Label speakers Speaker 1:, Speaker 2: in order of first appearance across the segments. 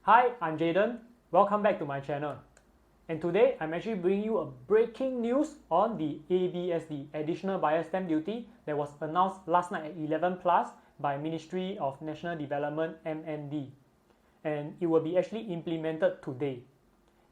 Speaker 1: Hi, I'm Jayden. Welcome back to my channel. And today I'm actually bringing you a breaking news on the ABSD, Additional Buyer Stamp Duty, that was announced last night at 11 plus by Ministry of National Development MND. And it will be actually implemented today.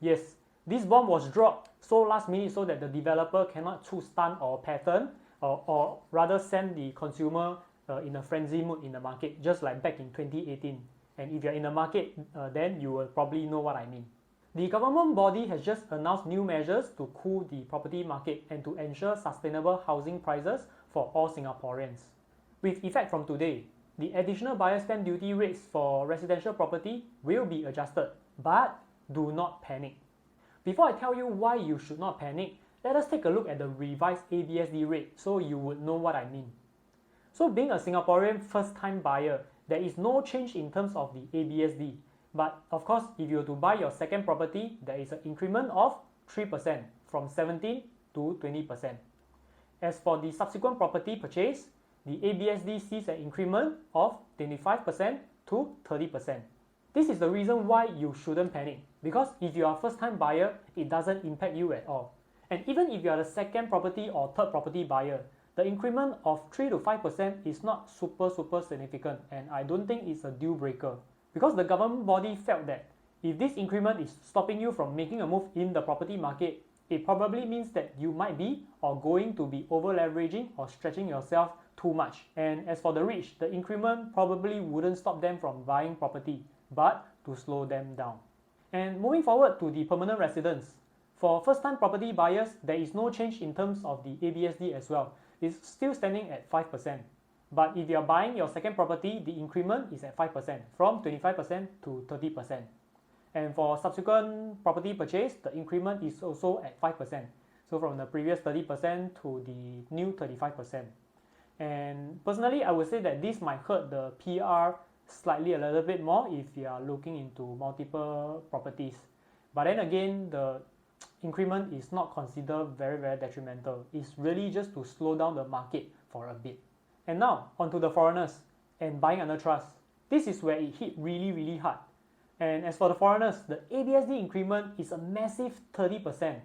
Speaker 1: Yes, this bomb was dropped so last minute so that the developer cannot choose stun or pattern or rather send the consumer in a frenzy mood in the market, just like back in 2018. And if you're in the market, then you will probably know what I mean. The government body has just announced new measures to cool the property market and to ensure sustainable housing prices for all Singaporeans. With effect from today, the additional buyer stamp duty rates for residential property will be adjusted, but do not panic. Before I tell you why you should not panic, let us take a look at the revised ABSD rate so you would know what I mean. So being a Singaporean first-time buyer, there is no change in terms of the ABSD. But of course, if you were to buy your second property, there is an increment of 3% from 17 to 20%. As for the subsequent property purchase, the ABSD sees an increment of 25% to 30%. This is the reason why you shouldn't panic, because if you are a first-time buyer, it doesn't impact you at all. And even if you are the second property or third property buyer, the increment of 3 to 5% is not super significant, and I don't think it's a deal breaker. Because the government body felt that if this increment is stopping you from making a move in the property market, it probably means that you might be or going to be over leveraging or stretching yourself too much. And as for the rich, the increment probably wouldn't stop them from buying property, but to slow them down. And moving forward to the permanent residents, for first-time property buyers, there is no change in terms of the ABSD as well. It's still standing at 5%. But if you are buying your second property, the increment is at 5%, from 25% to 30%. And for subsequent property purchase, the increment is also at 5%. So from the previous 30% to the new 35%. And personally, I would say that this might hurt the PR slightly a little bit more if you are looking into multiple properties. But then again, the increment is not considered very detrimental. It's really just to slow down the market for a bit. And now, onto the foreigners and buying under trust. This is where it hit really hard. And as for the foreigners, the ABSD increment is a massive 30%.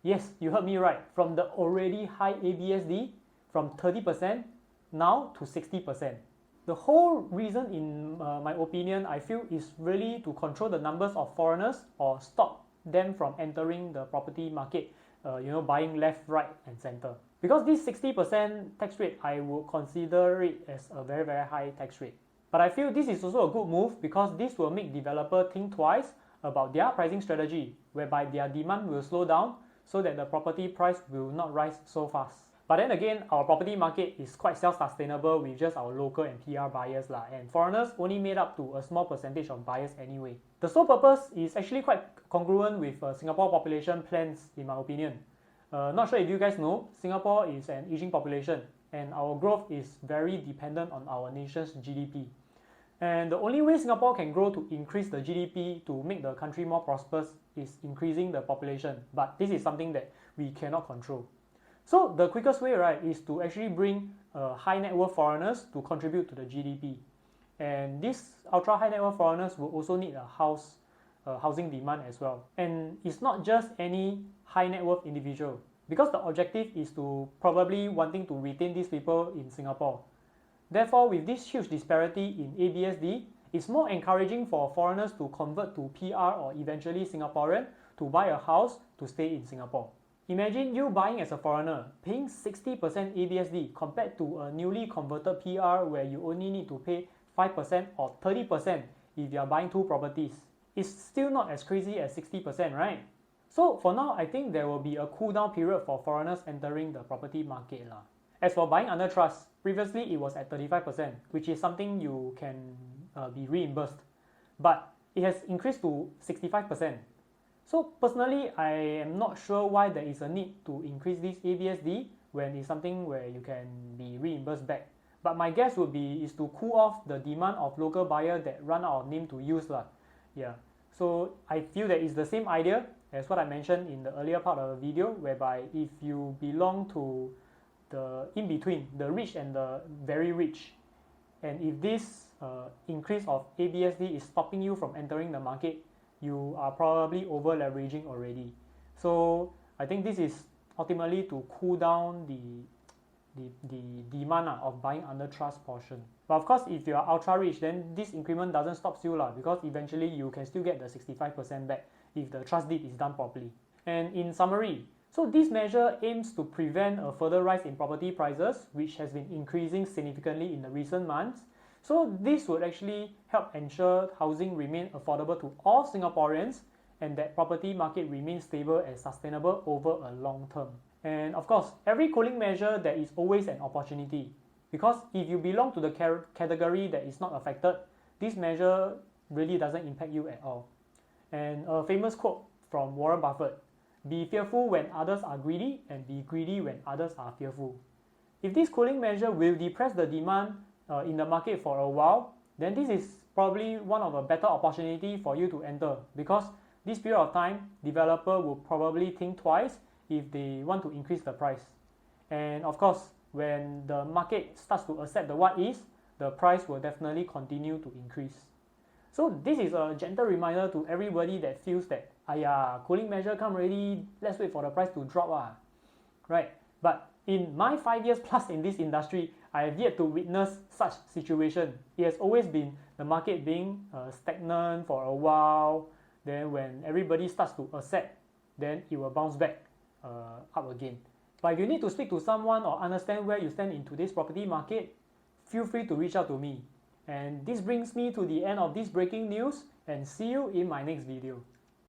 Speaker 1: Yes, you heard me right. From the already high ABSD, from 30% now to 60%. The whole reason, in my opinion, I feel is really to control the numbers of foreigners or stop them from entering the property market, buying left, right, and center. Because this 60% tax rate, I would consider it as a very high tax rate. But I feel this is also a good move because this will make developers think twice about their pricing strategy, whereby their demand will slow down so that the property price will not rise so fast. But then again, our property market is quite self-sustainable with just our local and PR buyers and foreigners only made up to a small percentage of buyers anyway. The sole purpose is actually quite congruent with Singapore population plans, in my opinion. Not sure if you guys know, Singapore is an aging population and our growth is very dependent on our nation's GDP. And the only way Singapore can grow to increase the GDP to make the country more prosperous is increasing the population. But this is something that we cannot control. So the quickest way, is to actually bring high net worth foreigners to contribute to the GDP. And these ultra high net worth foreigners will also need a housing demand as well. And it's not just any high net worth individual, because the objective is to probably wanting to retain these people in Singapore. Therefore, with this huge disparity in ABSD, it's more encouraging for foreigners to convert to PR or eventually Singaporean to buy a house to stay in Singapore. Imagine you buying as a foreigner, paying 60% ABSD compared to a newly converted PR where you only need to pay 5% or 30% if you are buying two properties. It's still not as crazy as 60%, right? So for now, I think there will be a cool down period for foreigners entering the property market. As for buying under trust, previously it was at 35%, which is something you can be reimbursed. But it has increased to 65%. So personally, I am not sure why there is a need to increase this ABSD when it's something where you can be reimbursed back. But my guess would be is to cool off the demand of local buyers that run out of name to use. So I feel that it's the same idea as what I mentioned in the earlier part of the video, whereby if you belong to the in-between, the rich and the very rich, and if this increase of ABSD is stopping you from entering the market, you are probably over leveraging already. So I think this is ultimately to cool down the demand of buying under trust portion. But of course, if you are ultra rich, then this increment doesn't stop you because eventually you can still get the 65% back if the trust deed is done properly. And in summary, so this measure aims to prevent a further rise in property prices, which has been increasing significantly in the recent months. So this would actually help ensure housing remain affordable to all Singaporeans and that property market remains stable and sustainable over a long term. And of course, every cooling measure, there is always an opportunity, because if you belong to the category that is not affected, this measure really doesn't impact you at all. And a famous quote from Warren Buffett: "Be fearful when others are greedy and be greedy when others are fearful." If this cooling measure will depress the demand in the market for a while, then this is probably one of a better opportunity for you to enter, because this period of time, developer will probably think twice if they want to increase the price. And of course, when the market starts to accept the what is, the price will definitely continue to increase. So this is a gentle reminder to everybody that feels that, cooling measure come already, let's wait for the price to drop, right? But in my 5 years plus in this industry, I have yet to witness such situation. It has always been the market being stagnant for a while. Then when everybody starts to accept, then it will bounce back up again. But if you need to speak to someone or understand where you stand in today's property market, feel free to reach out to me. And this brings me to the end of this breaking news, and see you in my next video.